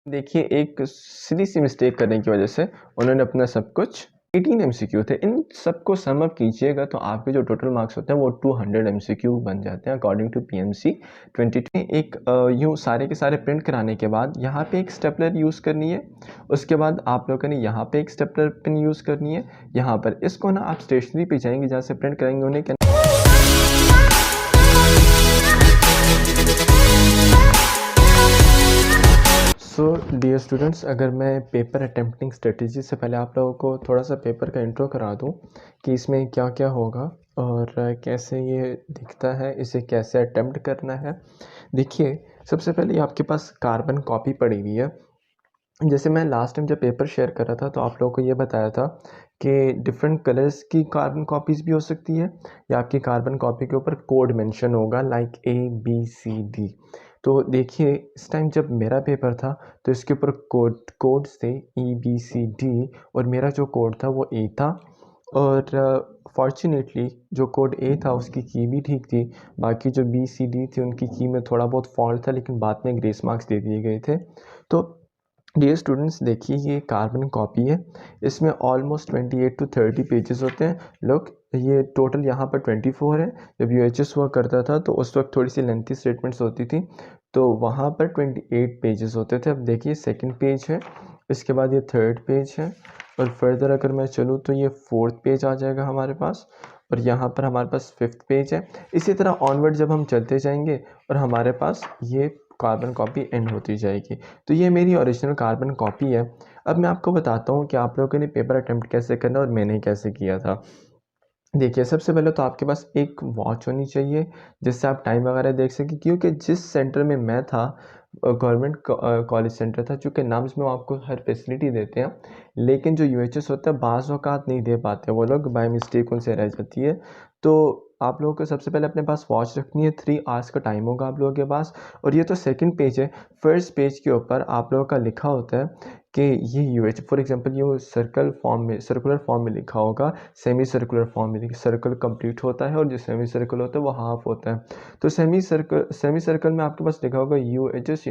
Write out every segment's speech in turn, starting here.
देखिए, एक सिली सी मिस्टेक करने की वजह से उन्होंने अपना सब कुछ 18 एमसीक्यू थे। इन सबको सम अप कीजिएगा तो आपके जो टोटल मार्क्स होते हैं वो 200 एमसीक्यू बन जाते हैं अकॉर्डिंग टू पीएमसी 22। एक यूँ सारे के सारे प्रिंट कराने के बाद यहाँ पे एक स्टेपलर यूज़ करनी है। उसके बाद आप लोगों ने यहाँ पे एक स्टेपलर पिन यूज़ करनी है। यहाँ पर इसको ना आप स्टेशनरी पे जाएंगे जहाँ से प्रिंट कराएंगे उन्हें सो डियर स्टूडेंट्स, अगर मैं पेपर अटेम्प्टिंग स्ट्रेटजी से पहले आप लोगों को थोड़ा सा पेपर का इंट्रो करा दूं कि इसमें क्या क्या होगा और कैसे ये दिखता है, इसे कैसे अटेम्प्ट करना है। देखिए, सबसे पहले आपके पास कार्बन कॉपी पड़ी हुई है। जैसे मैं लास्ट टाइम जब पेपर शेयर कर रहा था तो आप लोगों को ये बताया था कि डिफरेंट कलर्स की कार्बन कॉपीज़ भी हो सकती है या आपकी कार्बन कॉपी के ऊपर कोड मेंशन होगा लाइक ABCD। तो देखिए, इस टाइम जब मेरा पेपर था तो इसके ऊपर कोड्स थे EBCD और मेरा जो कोड था वो A था। और फॉर्चुनेटली जो कोड A था उसकी की भी ठीक थी, बाकी जो BCD थी उनकी की में थोड़ा बहुत फॉल्ट था, लेकिन बाद में ग्रेस मार्क्स दे दिए गए थे। तो डियर स्टूडेंट्स, देखिए ये कार्बन कॉपी है। इसमें ऑलमोस्ट 28 to 30 पेजेस होते हैं। लोग ये टोटल यहाँ पर 24 है। जब UHS हुआ करता था तो उस वक्त थोड़ी सी लेंथी स्टेटमेंट्स होती थी, तो वहाँ पर 28 पेजेस होते थे। अब देखिए, सेकंड पेज है, इसके बाद ये थर्ड पेज है, और फर्दर अगर मैं चलूँ तो ये फोर्थ पेज आ जाएगा हमारे पास, और यहाँ पर हमारे पास फिफ्थ पेज है। इसी तरह ऑनवर्ड जब हम चलते जाएंगे और हमारे पास ये कार्बन कॉपी एंड होती जाएगी। तो ये मेरी ओरिजिनल कार्बन कॉपी है। अब मैं आपको बताता हूँ कि आप लोगों ने पेपर अटेम्प्ट कैसे करना और मैंने कैसे किया था। देखिए, सबसे पहले तो आपके पास एक वॉच होनी चाहिए जिससे आप टाइम वगैरह देख सकें, क्योंकि जिस सेंटर में मैं था गवर्नमेंट कॉलेज सेंटर था। चूँकि नाम्स में वो आपको हर फैसिलिटी देते हैं, लेकिन जो UHS होता है बाज़ औक़ात नहीं दे पाते वो लोग, बाय मिस्टेक उनसे रह जाती है। तो आप लोगों को सबसे पहले अपने पास वॉच रखनी है। 3 आवर्स का टाइम होगा आप लोगों के पास। और ये तो सेकंड पेज है। फर्स्ट पेज के ऊपर आप लोगों का लिखा होता है कि ये UH फॉर एग्जांपल ये सर्कुलर फॉर्म में लिखा होगा, सेमी सर्कुलर फॉर्म में। सर्कल कंप्लीट होता है और जो सेमी सर्कल होता है वो हाफ होता है। तो सेमी सर्कल में आपके पास लिखा होगा UHS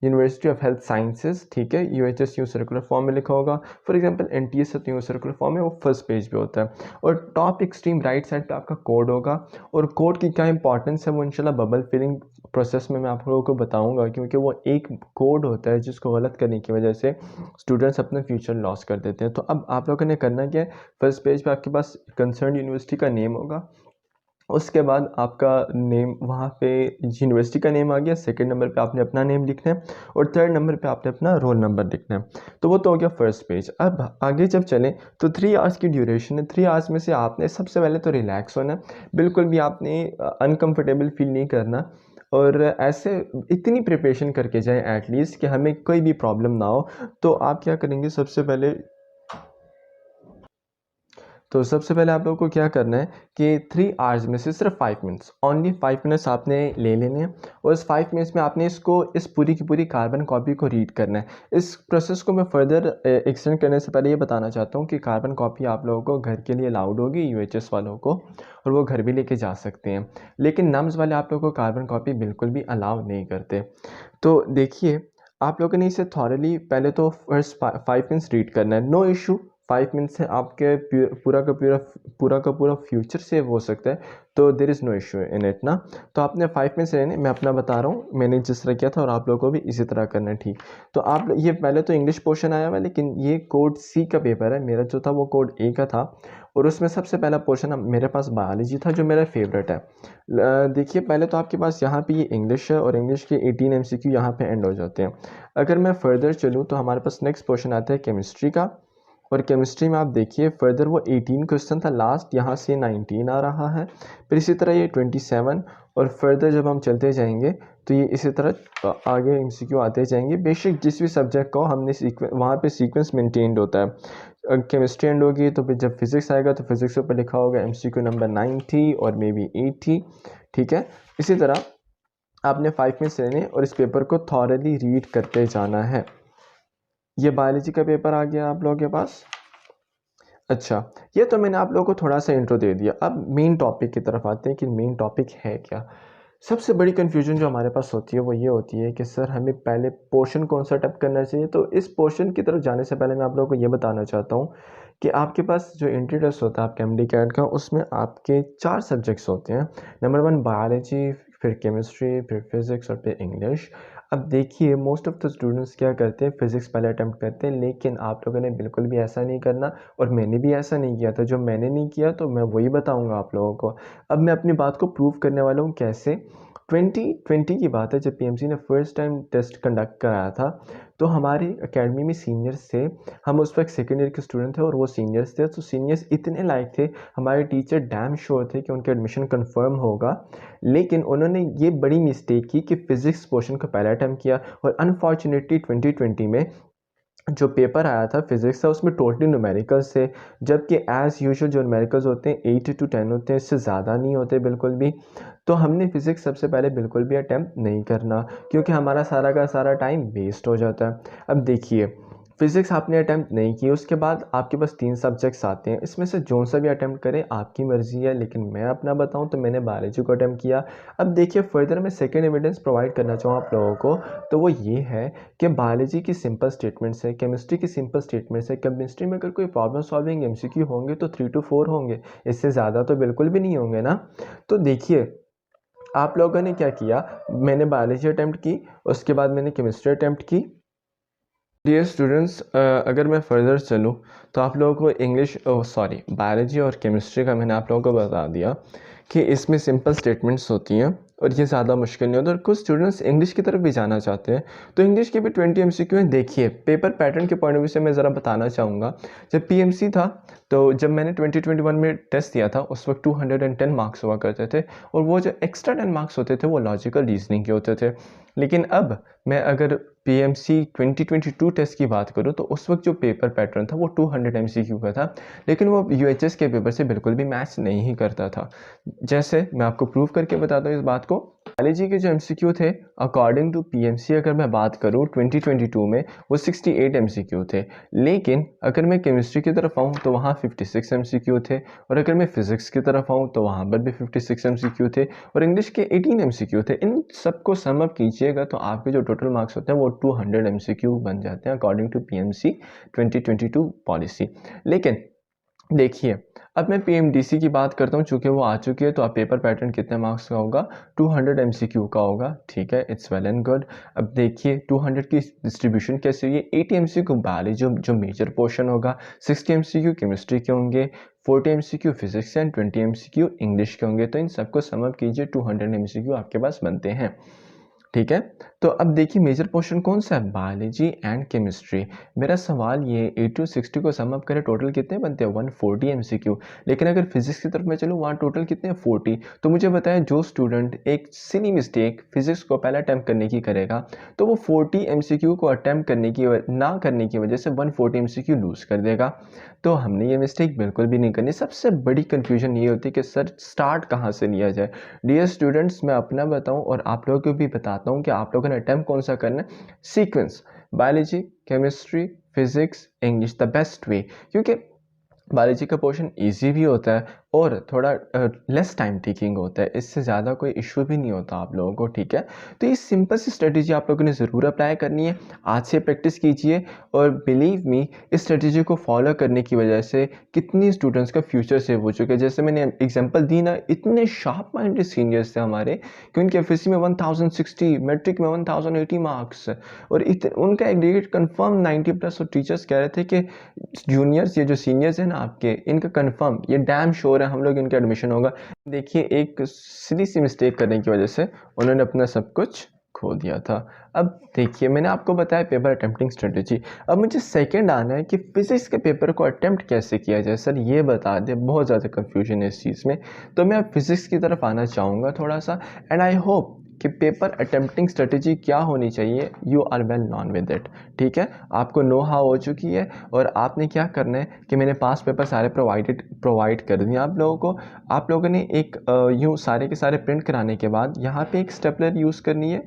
university of health sciences, ठीक है। UHS यूँ सर्कुलर फॉर्म में लिखा होगा। फॉर एग्जांपल NTS है तो यूँ सर्कुलर फॉर्म में, वो फर्स्ट पेज पे होता है। और टॉप एक्सट्रीम राइट साइड पे आपका कोड होगा। और कोड की क्या इंपॉर्टेंस है वो इंशाल्लाह बबल फिलिंग प्रोसेस में मैं आप लोगों को बताऊंगा, क्योंकि वो एक कोड होता है जिसको गलत करने की वजह से स्टूडेंट्स अपना फ्यूचर लॉस कर देते हैं। तो अब आप लोगों ने करना क्या है, फर्स्ट पेज पे आपके पास कंसर्न यूनिवर्सिटी का नेम होगा, उसके बाद आपका नेम, वहाँ पे यूनिवर्सिटी का नेम आ गया। सेकंड नंबर पे आपने अपना नेम लिखना है और थर्ड नंबर पे आपने अपना रोल नंबर लिखना है। तो वो तो हो गया फर्स्ट पेज। अब आगे जब चलें तो 3 आवर्स की ड्यूरेशन है। 3 आवर्स में से आपने सबसे पहले तो रिलैक्स होना, बिल्कुल भी आपने अनकंफर्टेबल फील नहीं करना, और ऐसे इतनी प्रिपरेशन करके जाएं एटलीस्ट कि हमें कोई भी प्रॉब्लम ना हो। तो आप क्या करेंगे, सबसे पहले आप लोगों को क्या करना है कि 3 आवर्स में से सिर्फ 5 मिनट्स, ओनली 5 मिनट्स आपने ले लेने हैं, और इस 5 मिनट्स में आपने इस पूरी की पूरी कार्बन कॉपी को रीड करना है। इस प्रोसेस को मैं फर्दर एक्सटेंड करने से पहले ये बताना चाहता हूँ कि कार्बन कॉपी आप लोगों को घर के लिए अलाउड होगी, UHS वालों को, और वो घर भी लेके जा सकते हैं। लेकिन नम्स वाले आप लोगों को कार्बन कॉपी बिल्कुल भी अलाउ नहीं करते। तो देखिए, आप लोगों ने इसे थॉरली पहले तो फर्स्ट 5 मिनट्स रीड करना है, नो इशू। 5 मिनट से आपके पूरा का पूरा फ्यूचर सेव हो सकता है, तो there is no issue in it ना। तो आपने 5 मिनट्स लेने, मैं अपना बता रहा हूँ, मैंने जिस तरह किया था, और आप लोगों को भी इसी तरह करना है, ठीक। तो आप ये पहले तो इंग्लिश पोर्शन आया हुआ है, लेकिन ये कोड C का पेपर है, मेरा जो था वो कोड A का था, और उसमें सबसे पहला पोर्शन मेरे पास बायोलॉजी था जो मेरा फेवरेट है। देखिए, पहले तो आपके पास यहाँ पे ये इंग्लिश है, और इंग्लिश के 18 MCQ यहाँ पे एंड हो जाते हैं। अगर मैं फर्दर चलूँ तो हमारे पास नेक्स्ट पोर्शन आता है केमिस्ट्री का, और केमिस्ट्री में आप देखिए फर्दर वो 18 क्वेश्चन था लास्ट, यहाँ से 19 आ रहा है, फिर इसी तरह ये 27, और फर्दर जब हम चलते जाएंगे तो ये इसी तरह आगे MCQ आते जाएंगे। बेशक जिस भी सब्जेक्ट को हमने वहाँ पे सीक्वेंस मेंटेन्ड होता है। केमिस्ट्री एंड होगी तो फिर जब फिज़िक्स आएगा तो फिज़िक्स के ऊपर लिखा होगा MCQ नंबर 90 और मे बी 80, ठीक है। इसी तरह आपने 5 मिनट्स लेने और इस पेपर को थॉरली रीड करते जाना है। ये बायोलॉजी का पेपर आ गया आप लोगों के पास। अच्छा, ये तो मैंने आप लोगों को थोड़ा सा इंट्रो दे दिया। अब मेन टॉपिक की तरफ आते हैं कि मेन टॉपिक है क्या। सबसे बड़ी कन्फ्यूजन जो हमारे पास होती है वो ये होती है कि सर हमें पहले पोर्शन कौन सा अटेम्प्ट करना चाहिए। तो इस पोर्शन की तरफ जाने से पहले मैं आप लोगों को ये बताना चाहता हूँ कि आपके पास जो एंट्री टेस्ट होता है आपके एमडी कैट का, उसमें आपके 4 सब्जेक्ट्स होते हैं। नंबर 1 बायोलॉजी, फिर केमिस्ट्री, फिर फिज़िक्स और फिर इंग्लिश। अब देखिए मोस्ट ऑफ द स्टूडेंट्स क्या करते हैं, फिज़िक्स पहले अटेम्प्ट करते हैं, लेकिन आप लोगों ने बिल्कुल भी ऐसा नहीं करना और मैंने भी ऐसा नहीं किया था। जो मैंने नहीं किया तो मैं वही बताऊँगा आप लोगों को। अब मैं अपनी बात को प्रूव करने वाला हूँ कैसे। 2020 की बात है जब पीएमसी ने फर्स्ट टाइम टेस्ट कंडक्ट कराया था, तो हमारी एकेडमी में सीनियर्स थे। हम उस वक्त सेकेंड ईयर के स्टूडेंट थे और वो सीनियर्स थे। तो सीनियर्स इतने लायक थे, हमारे टीचर डैम श्योर थे कि उनके एडमिशन कंफर्म होगा, लेकिन उन्होंने ये बड़ी मिस्टेक की कि फिज़िक्स पोर्शन का पहला अटैम्प्ट किया और अनफॉर्चुनेटली 2020 में जो पेपर आया था फिज़िक्स का, उसमें टोटली न्यूमेरिकल्स थे, जबकि एज़ यूजुअल जो न्यूमेरिकल्स होते हैं 8 to 10 होते हैं, इससे ज़्यादा नहीं होते बिल्कुल भी। तो हमने फिज़िक्स सबसे पहले बिल्कुल भी अटैम्प्ट नहीं करना, क्योंकि हमारा सारा का सारा टाइम वेस्ट हो जाता है। अब देखिए फिज़िक्स आपने अटैम्प्ट नहीं की, उसके बाद आपके पास 3 सब्जेक्ट्स आते हैं, इसमें से जो सा भी अटैम्प्ट करें आपकी मर्ज़ी है, लेकिन मैं अपना बताऊं तो मैंने बायोलॉजी को अटैम्प्ट किया। अब देखिए फर्दर मैं सेकेंड एविडेंस प्रोवाइड करना चाहूँ आप लोगों को, तो वो ये है कि बायोलॉजी की सिंपल स्टेटमेंट्स है, केमिस्ट्री की सिंपल स्टेटमेंट्स है। केमिस्ट्री में अगर कोई प्रॉब्लम सॉल्विंग एमसीक्यू होंगे तो 3 to 4 होंगे, इससे ज़्यादा तो बिल्कुल भी नहीं होंगे ना। तो देखिए आप लोगों ने क्या किया, मैंने बायोलॉजी अटैम्प्ट की, उसके बाद मैंने केमिस्ट्री अटैम्प्ट की। डियर स्टूडेंट्स, अगर मैं फर्दर चलूँ तो आप लोगों को इंग्लिश सॉरी बायोलॉजी और केमिस्ट्री का मैंने आप लोगों को बता दिया कि इसमें सिंपल स्टेटमेंट्स होती हैं और ये ज़्यादा मुश्किल नहीं होता। और कुछ स्टूडेंट्स इंग्लिश की तरफ भी जाना चाहते हैं, तो इंग्लिश के भी 20 एमसीक्यू हैं। देखिए पेपर पैटर्न के पॉइंट ऑफ व्यू से मैं ज़रा बताना चाहूँगा। जब पीएमसी था, तो जब मैंने 2021 में टेस्ट दिया था उस वक्त 210 मार्क्स हुआ करते थे, और वो जो एक्स्ट्रा 10 मार्क्स होते थे वो लॉजिकल रीजनिंग के होते थे। लेकिन अब मैं अगर पीएमसी 2022 टेस्ट की बात करूँ तो उस वक्त जो पेपर पैटर्न था वो 200 एमसीक्यू का था, लेकिन वो यूएचएस के पेपर से बिल्कुल भी मैच नहीं ही करता था। जैसे मैं आपको प्रूव करके बताता हूँ इस बात को। बायोलॉजी के जो एमसीक्यू थे अकॉर्डिंग टू पीएमसी, अगर मैं बात करूँ 2022 में वो 68 एमसीक्यू थे, लेकिन अगर मैं केमिस्ट्री की तरफ आऊँ तो वहाँ 56 एमसीक्यू थे, और अगर मैं फिजिक्स की तरफ आऊँ तो वहाँ पर भी 56 एमसीक्यू थे, और इंग्लिश के 18 एमसीक्यू थे। इन सबको सम अप कीजिएगा तो आपके जो टोटल मार्क्स होते हैं वो 200 एमसीक्यू बन जाते हैं अकॉर्डिंग टू पीएमसी 2022 पॉलिसी। लेकिन देखिए अब मैं पीएमडीसी की बात करता हूँ, चूंकि वो आ चुकी है, तो आप पेपर पैटर्न कितने मार्क्स का होगा, 200 एमसीक्यू का होगा। ठीक है, इट्स वेल एंड गुड। अब देखिए 200 की डिस्ट्रीब्यूशन कैसे हुई है। 80 एमसीक्यू बायोलॉजी जो मेजर पोर्शन होगा, 60 एमसीक्यू केमिस्ट्री के होंगे, 40 MCQ physics and 20 MCQ English के होंगे। तो इन सबको सम अप कीजिए, 200 एमसीक्यू आपके पास बनते हैं। ठीक है, तो अब देखिए मेजर पोर्शन कौन सा है, बायोलॉजी एंड केमिस्ट्री। मेरा सवाल ये 8 to 60 को सम अप करें टोटल कितने बनते हैं, 140 एमसीक्यू। लेकिन अगर फिजिक्स की तरफ मैं चलूँ वहाँ टोटल कितने हैं, 40। तो मुझे बताया जो स्टूडेंट एक सिली मिस्टेक फिजिक्स को पहला अटैम्प्ट करने की करेगा तो वो 40 एमसीक्यू को अटैम्प्ट करने की ना करने की वजह से 140 एमसीक्यू लूज कर देगा। तो हमने ये मिस्टेक बिल्कुल भी नहीं करनी। सबसे बड़ी कन्फ्यूजन ये होती है कि सर स्टार्ट कहाँ से लिया जाए। डियर स्टूडेंट्स, मैं अपना बताऊं और आप लोगों को भी बताता हूं कि आप लोगों ने अटैम्प्ट कौन सा करना है। Sequence biology, chemistry, physics, English the best way, क्योंकि बायोलॉजी का पोर्शन इजी भी होता है और थोड़ा लेस टाइम टेकिंग होता है, इससे ज़्यादा कोई इशू भी नहीं होता आप लोगों को। ठीक है, तो ये सिंपल सी स्ट्रेटजी आप लोगों ने ज़रूर अप्लाई करनी है। आज से प्रैक्टिस कीजिए और बिलीव मी इस स्ट्रेटजी को फॉलो करने की वजह से कितनी स्टूडेंट्स का फ्यूचर सेव हो चुका है। जैसे मैंने एग्जांपल दी ना, इतने शार्प माइंडेड सीनियर्स थे हमारे कि उनके एफएससी में 1060, मैट्रिक में 1080 मार्क्स, और उनका एग्रीगेट कंफर्म 90+। और टीचर्स कह रहे थे कि जूनियर्स, ये जो सीनियर्स हैं ना आपके, इनका कंफर्म ये डैम श्योर है हम लोग इनका एडमिशन होगा। देखिए एक सिली सी मिस्टेक करने की वजह से उन्होंने अपना सब कुछ खो दिया था। अब देखिए मैंने आपको बताया पेपर अटेम्प्टिंग स्ट्रेटेजी। अब मुझे सेकंड आना है कि फिजिक्स के पेपर को अटेम्प्ट कैसे किया जाए। सर ये बता दे, बहुत ज़्यादा कंफ्यूजन है इस चीज़ में। तो मैं अब फिजिक्स की तरफ आना चाहूँगा थोड़ा सा, एंड आई होप कि पेपर अटेम्प्टिंग स्ट्रेटजी क्या होनी चाहिए, you are well known with इट। ठीक है, आपको नो हाउ हो चुकी है और आपने क्या करना है कि मैंने पास्ट पेपर सारे प्रोवाइड कर दिए आप लोगों को। आप लोगों ने एक यूँ सारे के सारे प्रिंट कराने के बाद यहाँ पे एक स्टेपलर यूज़ करनी है।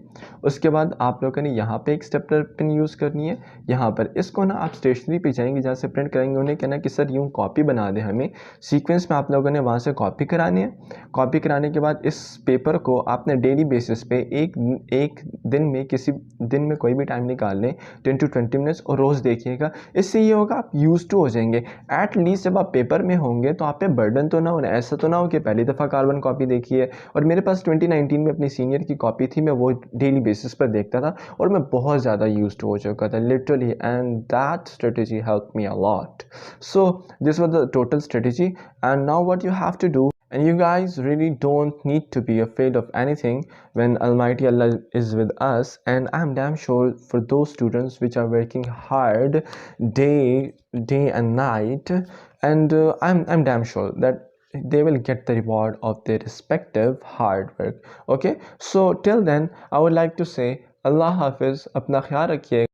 उसके बाद आप लोगों ने यहाँ पे एक स्टेपलर पिन यूज़ करनी है। यहाँ पर इसको ना आप स्टेशनरी पे जाएंगे, जहाँ से प्रिंट कराएंगे, उन्हें कहना कि सर यूँ कॉपी बना दें हमें। सीक्वेंस में आप लोगों ने वहाँ से कॉपी करानी है। कॉपी कराने के बाद इस पेपर को आपने डेली बेसिस पे एक दिन में, किसी दिन में कोई भी टाइम निकाल लें 10 to 20 मिनट्स, और रोज़ देखिएगा। इससे ये होगा आप यूज टू हो जाएंगे। एट लीस्ट जब आप पेपर में होंगे तो आप पे बर्डन तो ना हो, ऐसा तो ना हो कि पहली दफ़ा कार्बन कॉपी देखी है। और मेरे पास 2019 में अपनी सीनियर की कॉपी थी, मैं वो डेली बेसिस पर देखता था और मैं बहुत ज़्यादा यूज टू हो चुका था literally, and that strategy help me a lot. So this was the total strategy, and now what you have to do, and you guys really don't need to be afraid of anything when Almighty Allah is with us. And I'm damn sure for those students which are working hard day and night, and I'm damn sure that they will get the reward of their respective hard work. Okay, so till then I would like to say Allah Hafiz, अपना ख्याल रखिए।